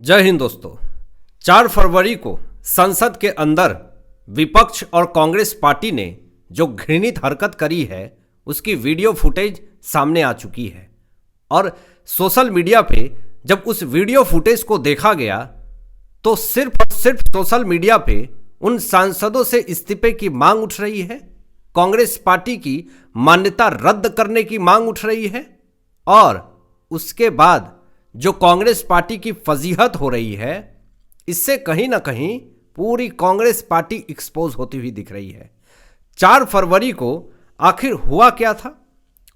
जय हिंद दोस्तों। 4 फरवरी को संसद के अंदर विपक्ष और कांग्रेस पार्टी ने जो घृणित हरकत करी है उसकी वीडियो फुटेज सामने आ चुकी है और सोशल मीडिया पे जब उस वीडियो फुटेज को देखा गया तो सिर्फ और सिर्फ सोशल मीडिया पे उन सांसदों से इस्तीफे की मांग उठ रही है, कांग्रेस पार्टी की मान्यता रद्द करने की मांग उठ रही है और उसके बाद जो कांग्रेस पार्टी की फजीहत हो रही है, इससे कहीं ना कहीं पूरी कांग्रेस पार्टी एक्सपोज होती हुई दिख रही है। 4 फरवरी को आखिर हुआ क्या था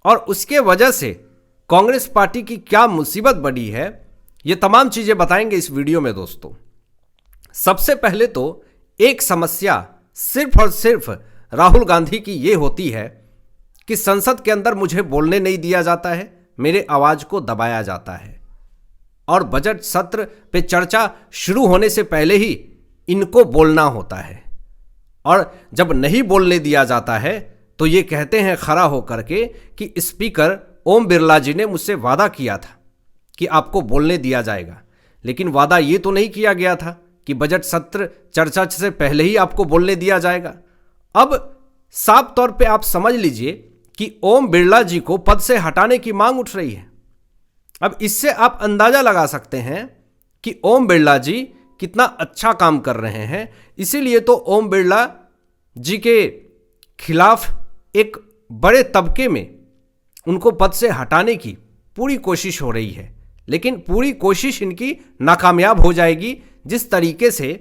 और उसके वजह से कांग्रेस पार्टी की क्या मुसीबत बड़ी है, ये तमाम चीजें बताएंगे इस वीडियो में दोस्तों। सबसे पहले तो एक समस्या सिर्फ और सिर्फ राहुल गांधी की ये होती है कि संसद के अंदर मुझे बोलने नहीं दिया जाता है, मेरे आवाज को दबाया जाता है और बजट सत्र पे चर्चा शुरू होने से पहले ही इनको बोलना होता है और जब नहीं बोलने दिया जाता है तो ये कहते हैं खड़ा होकर के कि स्पीकर ओम बिरला जी ने मुझसे वादा किया था कि आपको बोलने दिया जाएगा, लेकिन वादा ये तो नहीं किया गया था कि बजट सत्र चर्चा से पहले ही आपको बोलने दिया जाएगा। अब साफ तौर पे आप समझ लीजिए कि ओम बिरला जी को पद से हटाने की मांग उठ रही है। अब इससे आप अंदाजा लगा सकते हैं कि ओम बिरला जी कितना अच्छा काम कर रहे हैं, इसीलिए तो ओम बिरला जी के खिलाफ एक बड़े तबके में उनको पद से हटाने की पूरी कोशिश हो रही है, लेकिन पूरी कोशिश इनकी नाकामयाब हो जाएगी जिस तरीके से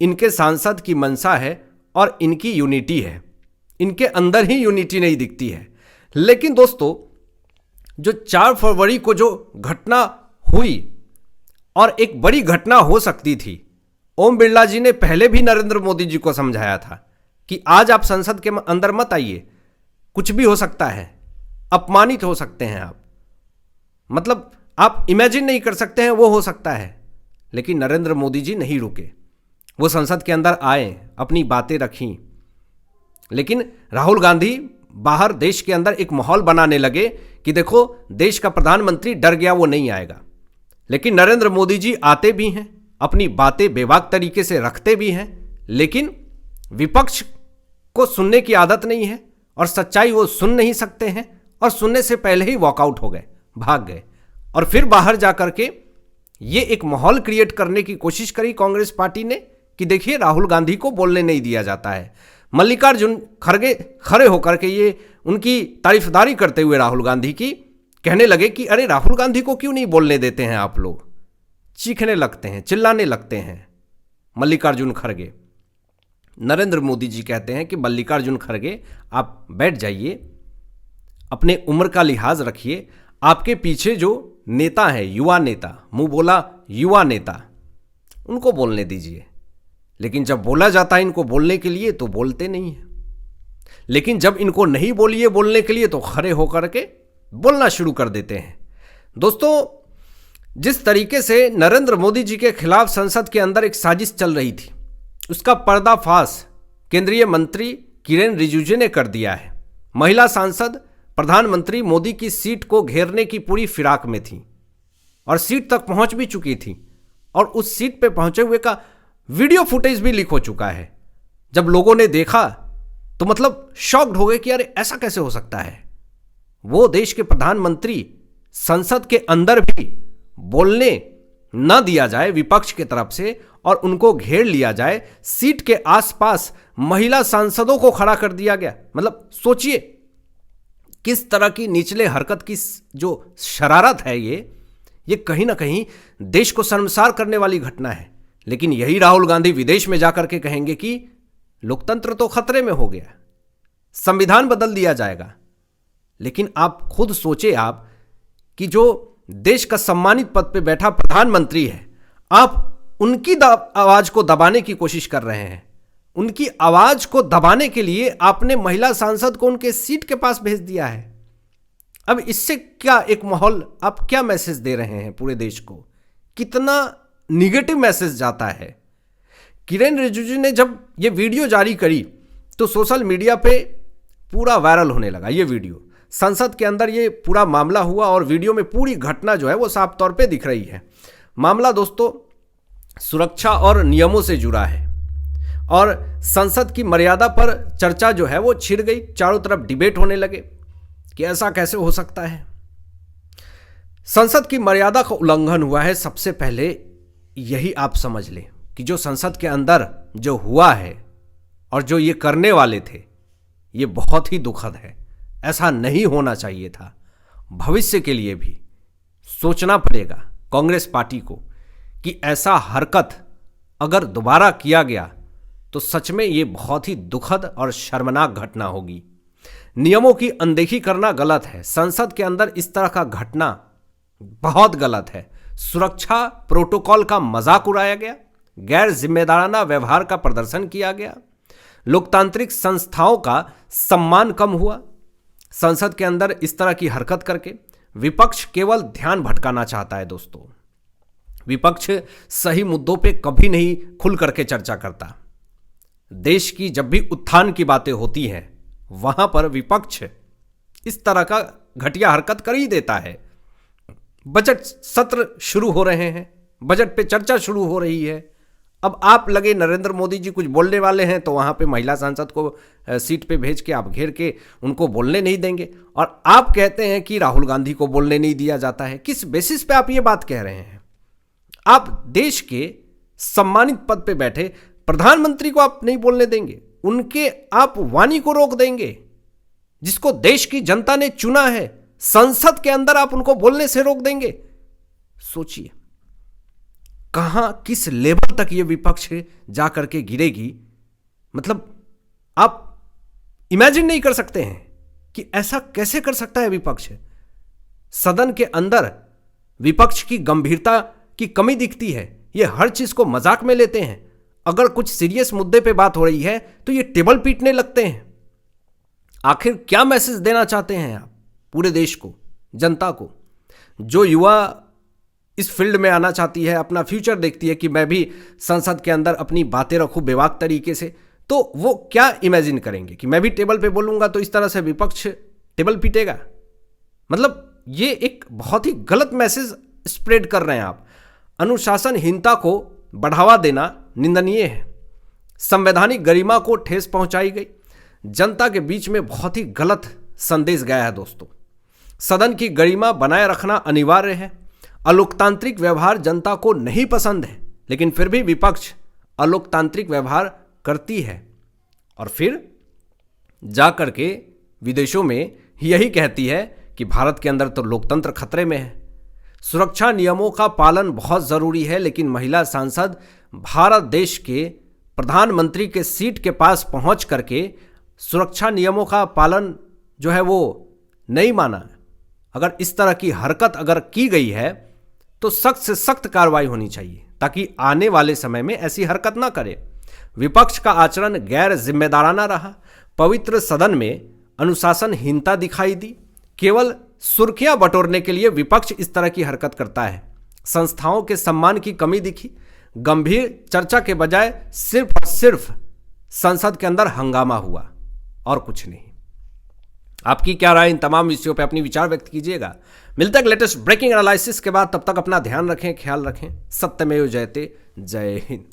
इनके सांसद की मंशा है और इनकी यूनिटी है, इनके अंदर ही यूनिटी नहीं दिखती है। लेकिन दोस्तों, जो 4 फरवरी को जो घटना हुई और एक बड़ी घटना हो सकती थी, ओम बिरला जी ने पहले भी नरेंद्र मोदी जी को समझाया था कि आज आप संसद के अंदर मत आइए, कुछ भी हो सकता है, अपमानित हो सकते हैं आप, मतलब आप इमेजिन नहीं कर सकते हैं वो हो सकता है। लेकिन नरेंद्र मोदी जी नहीं रुके, वो संसद के अंदर आए, अपनी बातें रखीं, लेकिन राहुल गांधी बाहर देश के अंदर एक माहौल बनाने लगे कि देखो देश का प्रधानमंत्री डर गया, वो नहीं आएगा। लेकिन नरेंद्र मोदी जी आते भी हैं, अपनी बातें बेबाक तरीके से रखते भी हैं, लेकिन विपक्ष को सुनने की आदत नहीं है और सच्चाई वो सुन नहीं सकते हैं और सुनने से पहले ही वॉकआउट हो गए, भाग गए और फिर बाहर जाकर के ये एक माहौल क्रिएट करने की कोशिश करी कांग्रेस पार्टी ने कि देखिए राहुल गांधी को बोलने नहीं दिया जाता है। मल्लिकार्जुन खड़गे खड़े होकर के ये उनकी तारीफदारी करते हुए राहुल गांधी की कहने लगे कि अरे राहुल गांधी को क्यों नहीं बोलने देते हैं आप लोग, चीखने लगते हैं, चिल्लाने लगते हैं मल्लिकार्जुन खड़गे। नरेंद्र मोदी जी कहते हैं कि मल्लिकार्जुन खड़गे आप बैठ जाइए, अपने उम्र का लिहाज रखिए, आपके पीछे जो नेता है, युवा नेता, मुंह बोला युवा नेता, उनको बोलने दीजिए। लेकिन जब बोला जाता है इनको बोलने के लिए तो बोलते नहीं है, लेकिन जब इनको नहीं बोलिए बोलने के लिए तो खड़े होकर के बोलना शुरू कर देते हैं। दोस्तों, जिस तरीके से नरेंद्र मोदी जी के खिलाफ संसद के अंदर एक साजिश चल रही थी, उसका पर्दाफाश केंद्रीय मंत्री किरेन रिजिजू ने कर दिया है। महिला सांसद प्रधानमंत्री मोदी की सीट को घेरने की पूरी फिराक में थी और सीट तक पहुंच भी चुकी थी और उस सीट पे पहुंचे हुए का वीडियो फुटेज भी लीक हो चुका है। जब लोगों ने देखा तो मतलब शॉक्ड हो गए कि अरे ऐसा कैसे हो सकता है, वो देश के प्रधानमंत्री संसद के अंदर भी बोलने न दिया जाए विपक्ष की तरफ से और उनको घेर लिया जाए, सीट के आसपास महिला सांसदों को खड़ा कर दिया गया। मतलब सोचिए किस तरह की निचले हरकत की जो शरारत है, ये कहीं ना कहीं देश को शर्मसार करने वाली घटना है। लेकिन यही राहुल गांधी विदेश में जाकर के कहेंगे कि लोकतंत्र तो खतरे में हो गया, संविधान बदल दिया जाएगा। लेकिन आप खुद सोचे आप कि जो देश का सम्मानित पद पे बैठा प्रधानमंत्री है, आप उनकी आवाज को दबाने की कोशिश कर रहे हैं। उनकी आवाज को दबाने के लिए आपने महिला सांसद को उनके सीट के पास भेज दिया है। अब इससे क्या एक माहौल, आप क्या मैसेज दे रहे हैं पूरे देश को, कितना निगेटिव मैसेज जाता है। किरेन रिजिजू ने जब ये वीडियो जारी करी तो सोशल मीडिया पे पूरा वायरल होने लगा ये वीडियो। संसद के अंदर ये पूरा मामला हुआ और वीडियो में पूरी घटना जो है वो साफ तौर पे दिख रही है। मामला दोस्तों सुरक्षा और नियमों से जुड़ा है और संसद की मर्यादा पर चर्चा जो है वो छिड़ गई। चारों तरफ डिबेट होने लगे कि ऐसा कैसे हो सकता है। संसद की मर्यादा का उल्लंघन हुआ है। सबसे पहले यही आप समझ लें कि जो संसद के अंदर जो हुआ है और जो ये करने वाले थे, ये बहुत ही दुखद है। ऐसा नहीं होना चाहिए था। भविष्य के लिए भी सोचना पड़ेगा कांग्रेस पार्टी को कि ऐसा हरकत अगर दोबारा किया गया तो सच में ये बहुत ही दुखद और शर्मनाक घटना होगी। नियमों की अनदेखी करना गलत है। संसद के अंदर इस तरह का घटना बहुत गलत है। सुरक्षा प्रोटोकॉल का मजाक उड़ाया गया, गैर जिम्मेदाराना व्यवहार का प्रदर्शन किया गया, लोकतांत्रिक संस्थाओं का सम्मान कम हुआ। संसद के अंदर इस तरह की हरकत करके विपक्ष केवल ध्यान भटकाना चाहता है। दोस्तों, विपक्ष सही मुद्दों पे कभी नहीं खुल करके चर्चा करता। देश की जब भी उत्थान की बातें होती हैं वहां पर विपक्ष इस तरह का घटिया हरकत कर ही देता है। बजट सत्र शुरू हो रहे हैं, बजट पे चर्चा शुरू हो रही है। अब आप लगे नरेंद्र मोदी जी कुछ बोलने वाले हैं तो वहां पे महिला सांसद को सीट पे भेज के आप घेर के उनको बोलने नहीं देंगे और आप कहते हैं कि राहुल गांधी को बोलने नहीं दिया जाता है। किस बेसिस पे आप ये बात कह रहे हैं? आप देश के सम्मानित पद पे बैठे प्रधानमंत्री को आप नहीं बोलने देंगे, उनके आप वाणी को रोक देंगे, जिसको देश की जनता ने चुना है। संसद के अंदर आप उनको बोलने से रोक देंगे। सोचिए कहां किस लेवल तक ये विपक्ष जा करके गिरेगी। मतलब आप इमेजिन नहीं कर सकते हैं कि ऐसा कैसे कर सकता है विपक्ष। सदन के अंदर विपक्ष की गंभीरता की कमी दिखती है। ये हर चीज को मजाक में लेते हैं। अगर कुछ सीरियस मुद्दे पे बात हो रही है तो ये टेबल पीटने लगते हैं। आखिर क्या मैसेज देना चाहते हैं आप पूरे देश को, जनता को? जो युवा इस फील्ड में आना चाहती है, अपना फ्यूचर देखती है कि मैं भी संसद के अंदर अपनी बातें रखूं बेबाक तरीके से, तो वो क्या इमेजिन करेंगे कि मैं भी टेबल पे बोलूंगा तो इस तरह से विपक्ष टेबल पीटेगा? मतलब ये एक बहुत ही गलत मैसेज स्प्रेड कर रहे हैं आप। अनुशासनहीनता को बढ़ावा देना निंदनीय है। संवैधानिक गरिमा को ठेस पहुंचाई गई। जनता के बीच में बहुत ही गलत संदेश गया है। दोस्तों, सदन की गरिमा बनाए रखना अनिवार्य है। अलोकतांत्रिक व्यवहार जनता को नहीं पसंद है, लेकिन फिर भी विपक्ष अलोकतांत्रिक व्यवहार करती है और फिर जा करके विदेशों में यही कहती है कि भारत के अंदर तो लोकतंत्र खतरे में है। सुरक्षा नियमों का पालन बहुत जरूरी है, लेकिन महिला सांसद भारत देश के प्रधानमंत्री के सीट के पास पहुंच करके सुरक्षा नियमों का पालन जो है वो नहीं माना। अगर इस तरह की हरकत अगर की गई है तो सख्त से सख्त कार्रवाई होनी चाहिए ताकि आने वाले समय में ऐसी हरकत ना करे। विपक्ष का आचरण गैर जिम्मेदाराना रहा। पवित्र सदन में अनुशासनहीनता दिखाई दी। केवल सुर्खियां बटोरने के लिए विपक्ष इस तरह की हरकत करता है। संस्थाओं के सम्मान की कमी दिखी। गंभीर चर्चा के बजाय सिर्फ और सिर्फ संसद के अंदर हंगामा हुआ और कुछ नहीं। आपकी क्या राय इन तमाम विषयों पर? अपनी विचार व्यक्त कीजिएगा। मिलता है लेटेस्ट ब्रेकिंग एनालिसिस के बाद। तब तक अपना ध्यान रखें, ख्याल रखें। सत्यमेव जयते। जय हिंद।